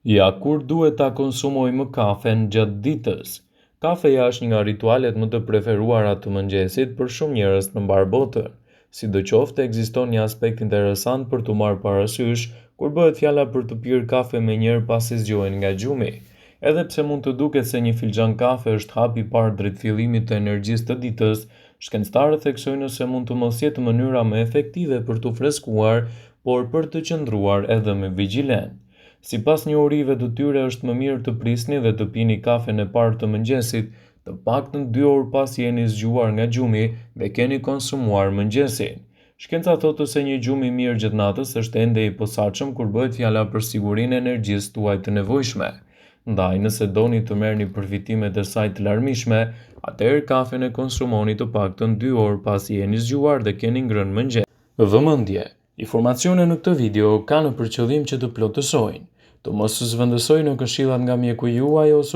Ja, kur duhet ta konsumojmë kafen gjatë ditës? Kafeja është një nga ritualet më të preferuara të mëngjesit për shumë njerëz në mbar botën. Sidoqoftë, ekziston një aspekt interesant për tu marrë parasysh kur bëhet fjala për të pirë kafe menjëherë pasi zgjohen nga gjumi. Edhe pse mund të duket se një filxhan kafe është hapi i parë drejt fillimit të energjisë të ditës, shkencëtarët theksojnë se mund të mos jetë mënyra më efektive për t'u freskuar, por për të qëndruar edhe më vigjilent. Sipas njohurive të tyre është më mirë të prisni dhe të pini kafen e parë të mëngjesit, të paktën 2 orë pas jeni zgjuar nga gjumi dhe keni konsumuar mëngjesin. Shkenca thotë se një gjumë i mirë gjatë natës është ende i posaçëm kur bëhet fjala për sigurinë e energjisë tuaj të nevojshme. Ndaj, nëse doni të merrni përfitimet e saj të larmishme, atëherë kafen e konsumoni të paktën 2 orë pasi jeni zgjuar dhe keni ngrënë mëngjes. Vëmendje. Informacionet në këtë video kanë për qëllim që të plotësojnë, të mos zhvendësojnë këshillat nga mjeku juaj ose